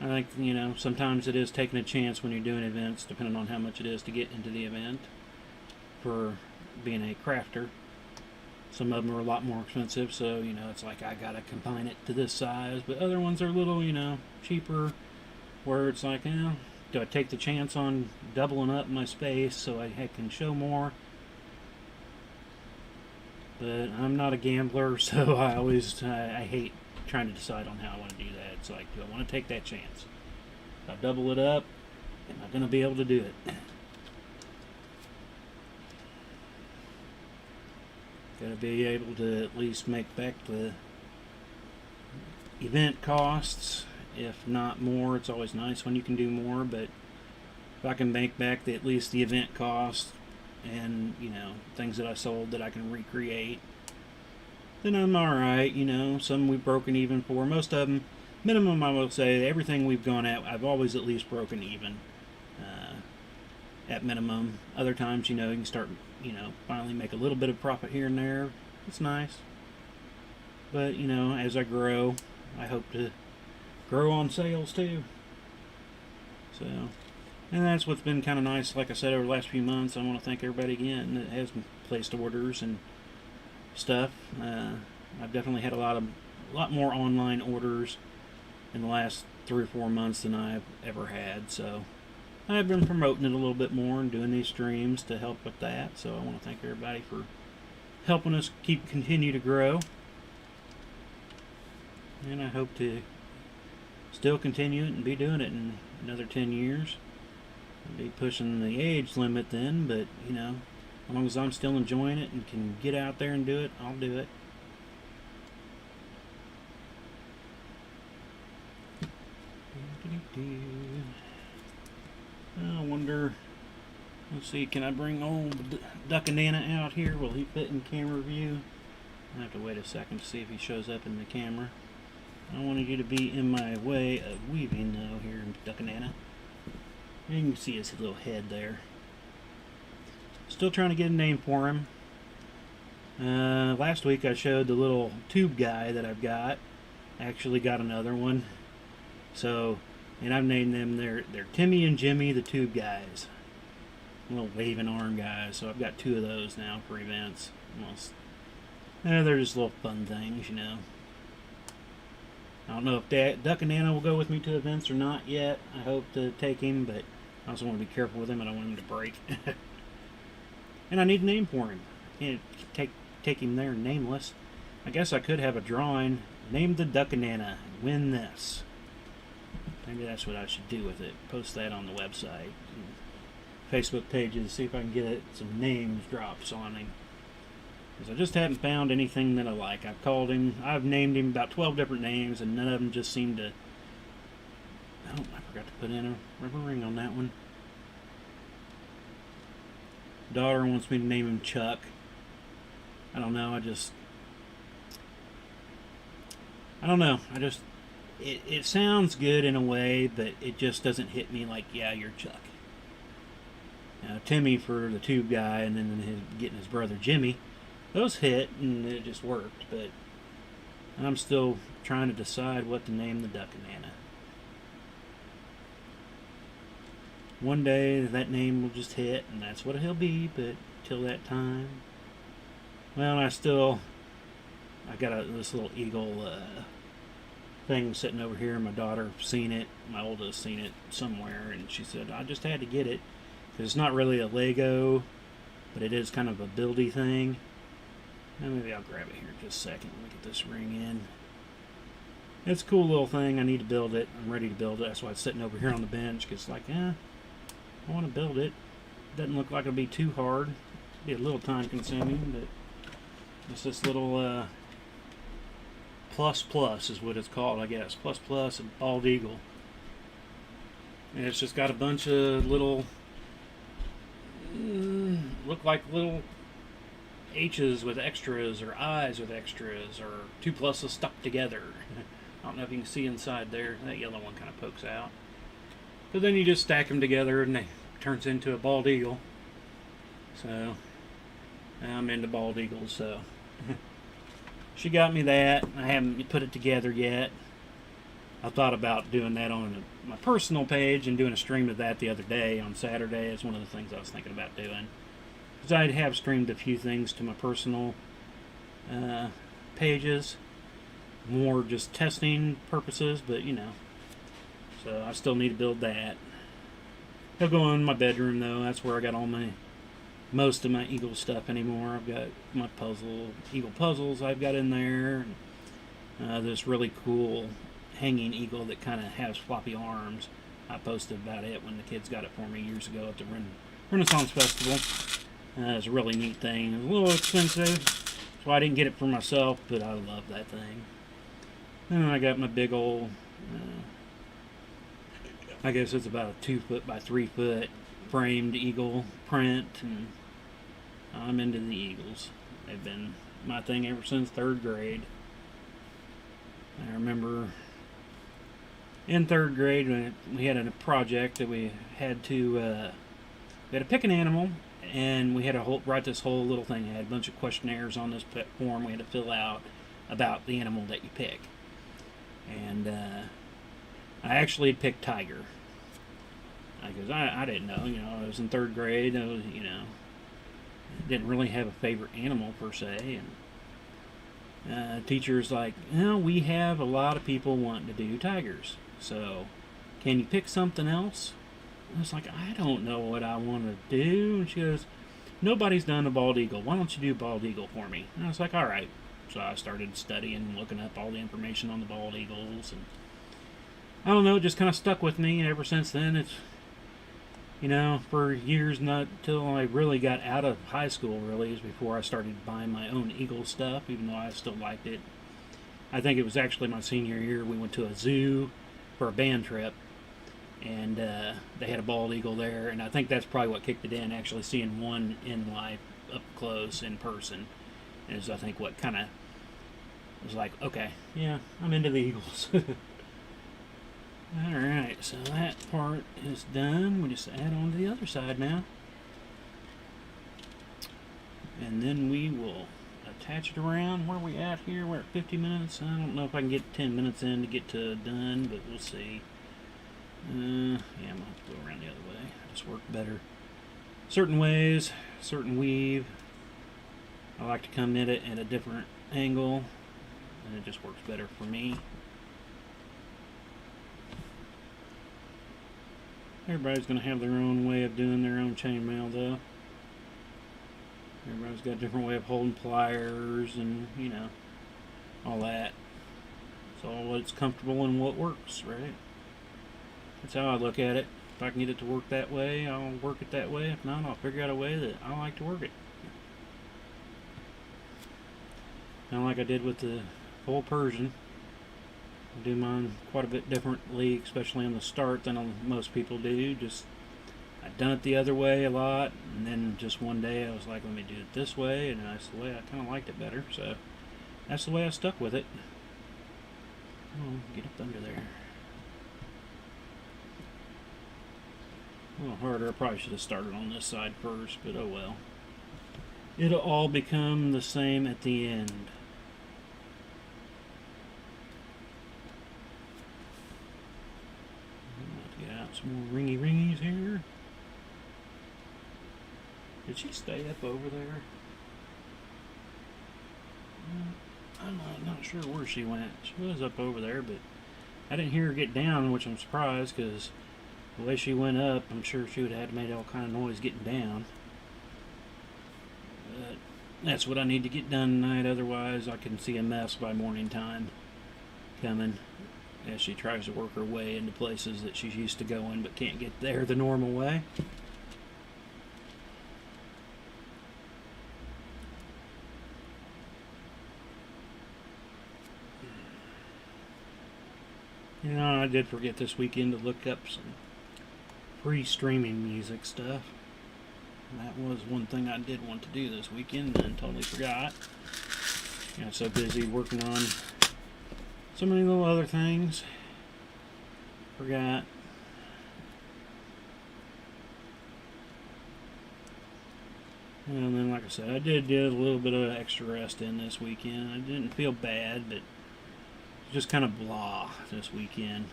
I think, you know, sometimes it is taking a chance when you're doing events, depending on how much it is to get into the event for being a crafter. Some of them are a lot more expensive, so you know, it's like I gotta confine it to this size. But other ones are a little, you know, cheaper, where it's like, do I take the chance on doubling up my space so I can show more? But I'm not a gambler, so I hate trying to decide on how I want to do that. It's like, do I want to take that chance? If I double it up, am I going to be able to do it? Got to be able to at least make back the event costs. If not more, it's always nice when you can do more, but if I can make back at least the event cost and, you know, things that I sold that I can recreate, then I'm alright. You know, some we've broken even for. Most of them, minimum I will say, everything we've gone at, I've always at least broken even at minimum. Other times, you know, you can start, you know, finally make a little bit of profit here and there. It's nice. But, you know, as I grow, I hope to grow on sales too. So, and that's what's been kind of nice. Like I said, over the last few months, I want to thank everybody again that has placed orders and stuff. I've definitely had a lot more online orders in the last 3 or 4 months than I've ever had. So I've been promoting it a little bit more and doing these streams to help with that. So I want to thank everybody for helping us continue to grow. And I hope to still continue it and be doing it in another 10 years. I'll be pushing the age limit then, but you know, As long as I'm still enjoying it and can get out there and do it, I'll do it. I wonder, let's see, can I bring old Duck and Nana out here? Will he fit in camera view? I have to wait a second to see if he shows up in the camera. I don't want you to be in my way of weaving though here in Duck and Nana. You can see his little head there. Still trying to get a name for him. Last week I showed the little tube guy that I've got. Actually got another one. So, and I've named them, they're Timmy and Jimmy, the tube guys. Little waving arm guys. So I've got 2 of those now for events. They're just little fun things, you know. I don't know if Duck and Nana will go with me to events or not yet. I hope to take him, but I also want to be careful with him. I don't want him to break. And I need a name for him. I can't take him there nameless. I guess I could have a drawing. Name the Duck and Nana. Win this. Maybe that's what I should do with it. Post that on the website. Facebook pages. See if I can get some names drops on him. Because I just haven't found anything that I like. I've named him about 12 different names, and none of them just seem to... Oh, I forgot to put in a rubber ring on that one. Daughter wants me to name him Chuck. I don't know, I don't know. It sounds good in a way, but it just doesn't hit me like, yeah, you're Chuck. Timmy for the tube guy, and then getting his brother Jimmy. Those hit, and it just worked, but I'm still trying to decide what to name the Duck and Nana. One day, that name will just hit, and that's what he'll be, but till that time... Well, I got this little eagle thing sitting over here. My daughter seen it. My oldest seen it somewhere, and she said, I just had to get it. Because it's not really a Lego, but it is kind of a buildy thing. Now maybe I'll grab it here in just a second. Let me get this ring in. It's a cool little thing. I need to build it. I'm ready to build it. That's why it's sitting over here on the bench. Because like, I want to build it. Doesn't look like it'll be too hard. Be a little time consuming, but it's this little plus is what it's called, I guess. Plus and bald eagle. And it's just got a bunch of little look like little H's with extras, or I's with extras, or 2 pluses stuck together. I don't know if you can see inside there. That yellow one kind of pokes out. But then you just stack them together and it turns into a bald eagle. So I'm into bald eagles, so she got me that. I haven't put it together yet. I thought about doing that on my personal page and doing a stream of that the other day on Saturday. It's one of the things I was thinking about doing. Because I have streamed a few things to my personal pages. More just testing purposes, but you know. So I still need to build that. He'll go in my bedroom though. That's where I got all most of my eagle stuff anymore. I've got my eagle puzzles I've got in there. And, this really cool hanging eagle that kind of has floppy arms. I posted about it when the kids got it for me years ago at the Renaissance Festival. It's a really neat thing. It's a little expensive, so I didn't get it for myself, but I love that thing. And I got my big old, I guess it's about a 2 foot by 3 foot framed eagle print, and I'm into the eagles. They've been my thing ever since 3rd grade. I remember in 3rd grade when we had a project that we had to pick an animal, and we had to write this whole little thing. It had a bunch of questionnaires on this form we had to fill out about the animal that you pick. And I actually picked tiger. Because I didn't know, I was in 3rd grade, didn't really have a favorite animal per se. And teacher's like, we have a lot of people wanting to do tigers. So, can you pick something else? I was like, I don't know what I want to do. And she goes, nobody's done a bald eagle. Why don't you do bald eagle for me? And I was like, all right. So I started studying, looking up all the information on the bald eagles. And I don't know, it just kind of stuck with me. And ever since then, You know, for years, not till I really got out of high school, really, is before I started buying my own Eagle stuff, even though I still liked it. I think it was actually my senior year. We went to a zoo for a band trip, and they had a bald eagle there, and I think that's probably what kicked it in, actually seeing one in life up close in person. Is, I think, what kind of was like, okay, yeah, I'm into the Eagles. Alright, so that part is done. We just add on to the other side now. And then we will attach it around. Where are we at here? We're at 50 minutes. I don't know if I can get 10 minutes in to get to done, but we'll see. Yeah, I'm going to have to go around the other way. I just work better certain ways, certain weave. I like to come at it at a different angle, and it just works better for me. Everybody's going to have their own way of doing their own chainmail, though. Everybody's got a different way of holding pliers and, you know, all that. It's all what's comfortable and what works, right? That's how I look at it. If I can get it to work that way, I'll work it that way. If not, I'll figure out a way that I like to work it. Kind of like I did with the full Persian. I do mine quite a bit differently, especially in the start, than most people do. Just I'd done it the other way a lot, and then just one day I was like, let me do it this way, and that's the way I kind of liked it better. So that's the way I stuck with it. Oh, get up under there. A little harder. I probably should have started on this side first, but oh well. It'll all become the same at the end. Some more ringies here. Did she stay up over there? I'm not sure where she went. She was up over there, but I didn't hear her get down, which I'm surprised, because the way she went up, I'm sure she would have made all kind of noise getting down. But that's what I need to get done tonight, otherwise I can see a mess by morning time coming, as she tries to work her way into places that she's used to going but can't get there the normal way. You know, I did forget this weekend to look up some free streaming music stuff. That was one thing I did want to do this weekend and totally forgot. Got so busy working on so many little other things. Forgot. And then, like I said, I did get a little bit of extra rest in this weekend. I didn't feel bad, but just kind of blah this weekend.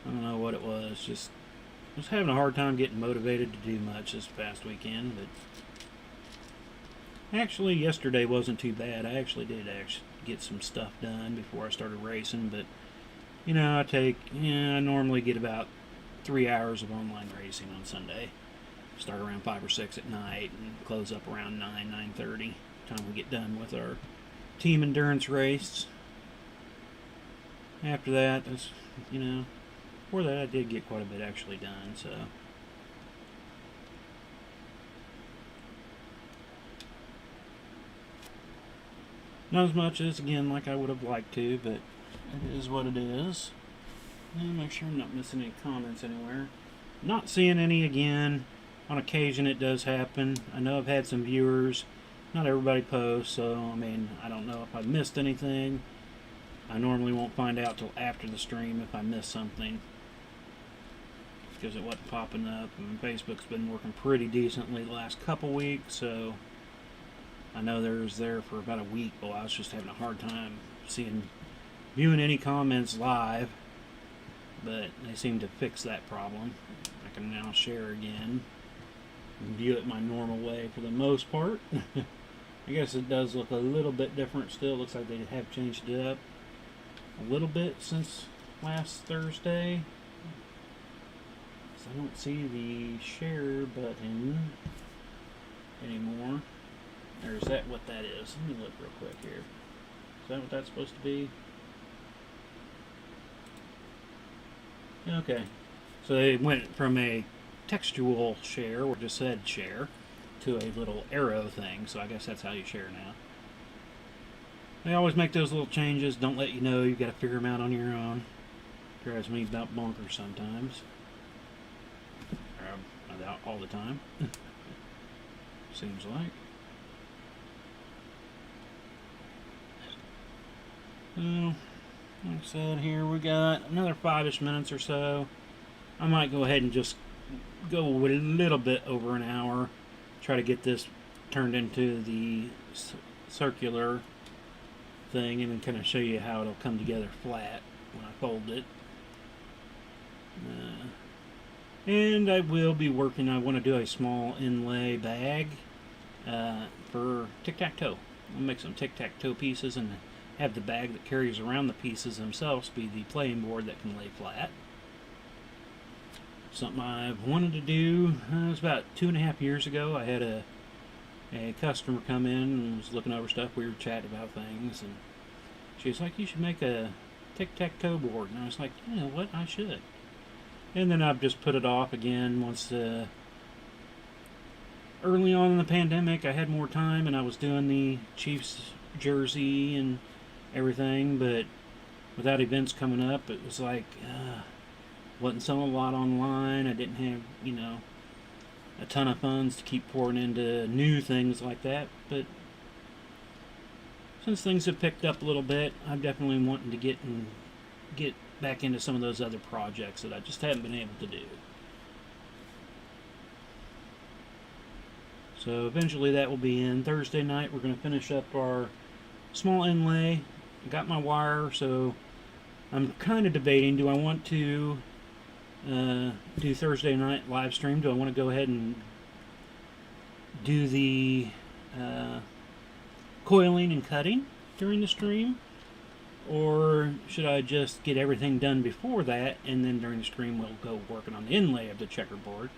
I don't know what it was. Just I was having a hard time getting motivated to do much this past weekend, but actually yesterday wasn't too bad. I actually did get some stuff done before I started racing, but you know, I normally get about 3 hours of online racing on Sunday. Start around 5 or 6 at night and close up around 9:30. Time we get done with our team endurance race. After that, that's, you know, before that I did get quite a bit actually done, so. Not as much as, again, like I would have liked to, but it is what it is. And make sure I'm not missing any comments anywhere. Not seeing any again. On occasion it does happen. I know I've had some viewers. Not everybody posts, so I mean, I don't know if I missed anything. I normally won't find out till after the stream if I missed something, because it wasn't popping up, and Facebook's been working pretty decently the last couple weeks, so I know there's there for about a week, but I was just having a hard time viewing any comments live, but they seem to fix that problem. I can now share again and view it my normal way for the most part. I guess it does look a little bit different still. Looks like they have changed it up a little bit since last Thursday. So I don't see the share button anymore. Or is that what that is? Let me look real quick here. Is that what that's supposed to be? Okay. So they went from a textual share, or just said share, to a little arrow thing. So I guess that's how you share now. They always make those little changes, don't let you know, you've got to figure them out on your own. Drives me about bonkers sometimes. About all the time. Seems like. So, like I said, here we got another 5-ish minutes or so. I might go ahead and just go a little bit over an hour. Try to get this turned into the circular thing and then kind of show you how it'll come together flat when I fold it. And I will be working, I want to do a small inlay bag for tic-tac-toe. I'll make some tic-tac-toe pieces and have the bag that carries around the pieces themselves be the playing board that can lay flat. Something I've wanted to do, it was about 2.5 years ago. I had a customer come in and was looking over stuff. We were chatting about things, and she was like, you should make a tic-tac-toe board. And I was like, you know what, I should. And then I've just put it off again once early on in the pandemic I had more time and I was doing the Chiefs jersey and everything, but without events coming up, it was like, wasn't selling a lot online. I didn't have, you know, a ton of funds to keep pouring into new things like that, but since things have picked up a little bit, I'm definitely wanting to get back into some of those other projects that I just haven't been able to do. So eventually that will be in. Thursday night we're going to finish up our small inlay. I got my wire, so I'm kind of debating, do I want to do Thursday night live stream? Do I want to go ahead and do the coiling and cutting during the stream? Or should I just get everything done before that, and then during the stream we'll go working on the inlay of the chessboard.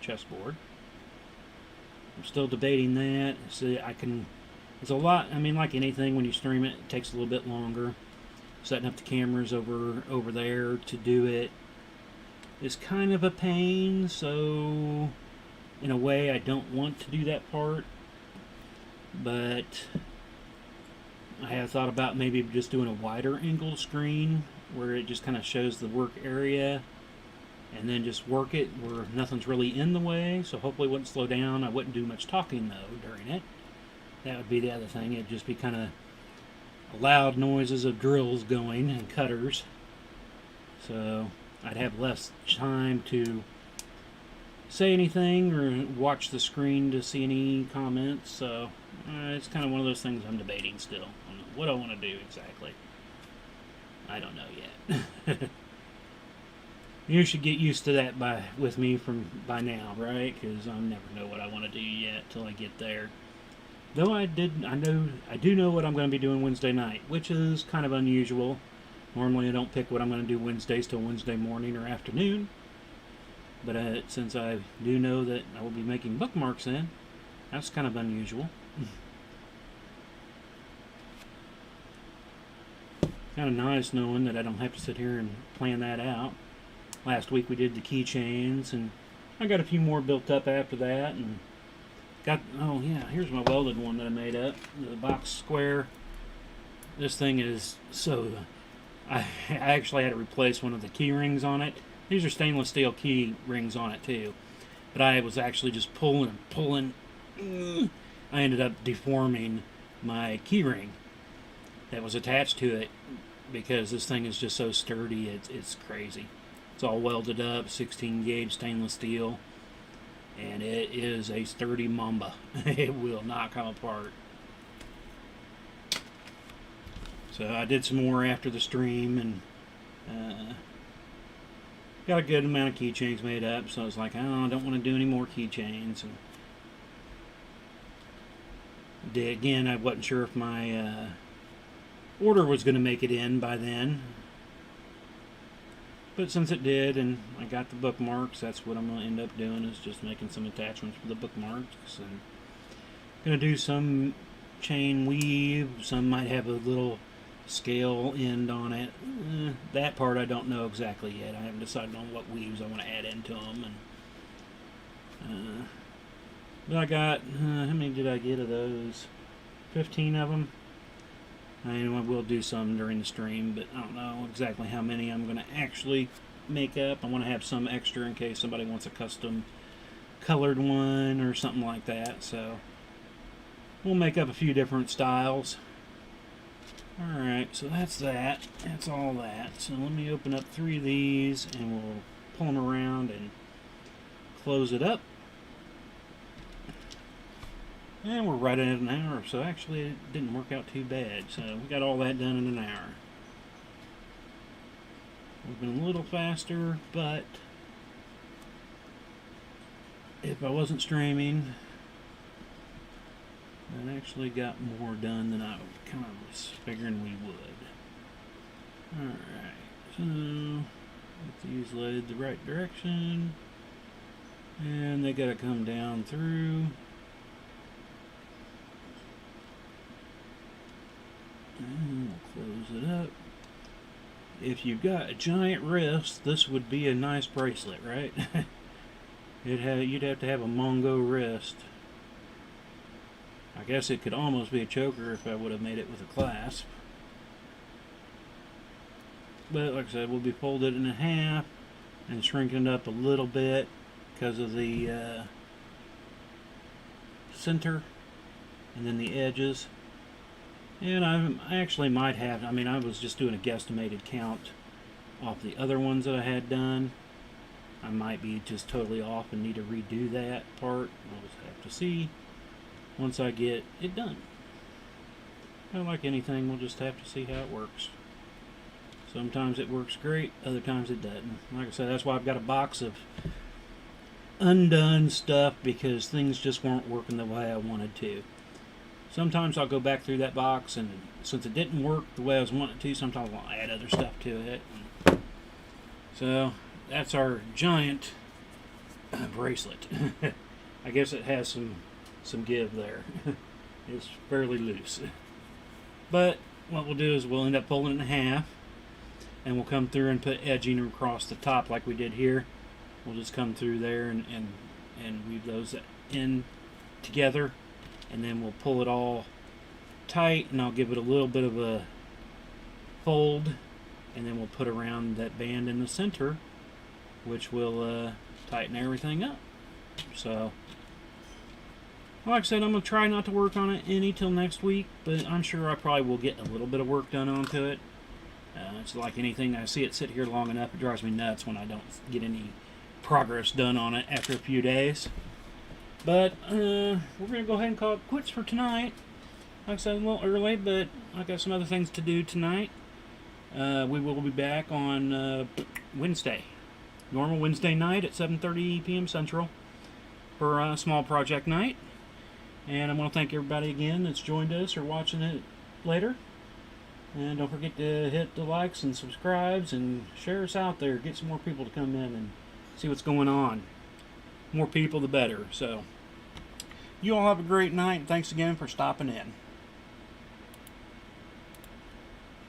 I'm still debating that. So it's a lot. I mean, like anything, when you stream it, it takes a little bit longer. Setting up the cameras over there to do it is kind of a pain. So, in a way, I don't want to do that part. But I have thought about maybe just doing a wider angle screen where it just kind of shows the work area, and then just work it where nothing's really in the way, so hopefully it wouldn't slow down. I wouldn't do much talking though during it. That would be the other thing. It'd just be kind of loud noises of drills going and cutters, so I'd have less time to say anything or watch the screen to see any comments. So it's kind of one of those things I'm debating still. What I want to do exactly, I don't know yet. You should get used to that with me by now, right? Because I never know what I want to do yet till I get there. Though I do know what I'm going to be doing Wednesday night, which is kind of unusual. Normally I don't pick what I'm going to do Wednesdays till Wednesday morning or afternoon. But since I do know that I will be making bookmarks in, that's kind of unusual. Kind of nice knowing that I don't have to sit here and plan that out. Last week we did the keychains, and I got a few more built up after that, and oh yeah, here's my welded one that I made up, the box square. This thing is I actually had to replace one of the key rings on it. These are stainless steel key rings on it too, but I was actually just pulling and pulling. I ended up deforming my key ring that was attached to it because this thing is just so sturdy. It's crazy. It's all welded up, 16 gauge stainless steel, and it is a sturdy mamba. It will not come apart. So I did some more after the stream, and got a good amount of keychains made up. So I was like, oh, I don't want to do any more keychains. And again, I wasn't sure if my order was going to make it in by then. But since it did, and I got the bookmarks, that's what I'm going to end up doing, is just making some attachments for the bookmarks. And going to do some chain weave. Some might have a little scale end on it. That part I don't know exactly yet. I haven't decided on what weaves I want to add into them. But I got, how many did I get of those? 15 of them. I will do some during the stream, but I don't know exactly how many I'm going to actually make up. I want to have some extra in case somebody wants a custom colored one or something like that. So we'll make up a few different styles. Alright, so that's that. That's all that. So let me open up 3 of these and we'll pull them around and close it up. And we're right at an hour, so actually it didn't work out too bad. So we got all that done in an hour. We've been a little faster, but if I wasn't streaming, I actually got more done than I kind of was figuring we would. Alright, so get these laid the right direction. And they gotta come down through. And we'll close it up. If you've got a giant wrist, this would be a nice bracelet, right? You'd have to have a Mongo wrist. I guess it could almost be a choker if I would have made it with a clasp. But like I said, we'll be folded in half and shrinking it up a little bit because of the center and then the edges. And I actually might have, I mean, I was just doing a guesstimated count off the other ones that I had done. I might be just totally off and need to redo that part. We'll just have to see once I get it done. Kind of like anything, we'll just have to see how it works. Sometimes it works great, other times it doesn't. Like I said, that's why I've got a box of undone stuff, because things just weren't working the way I wanted to. Sometimes I'll go back through that box, and since it didn't work the way I was wanting it to, sometimes I'll add other stuff to it. So that's our giant bracelet. I guess it has some give there. It's fairly loose. But what we'll do is we'll end up pulling it in half, and we'll come through and put edging across the top like we did here. We'll just come through there and weave those in together, and then we'll pull it all tight, and I'll give it a little bit of a fold, and then we'll put around that band in the center, which will tighten everything up. So like I said, I'm going to try not to work on it any till next week, but I'm sure I probably will get a little bit of work done onto it. It's like anything, I see it sit here long enough, it drives me nuts when I don't get any progress done on it after a few days. But we're going to go ahead and call it quits for tonight. Like I said, a little early, but I got some other things to do tonight. We will be back on Wednesday. Normal Wednesday night at 7:30 p.m. Central for a small project night. And I want to thank everybody again that's joined us or watching it later. And don't forget to hit the likes and subscribes and share us out there. Get some more people to come in and see what's going on. More people, the better. So, you all have a great night, and thanks again for stopping in.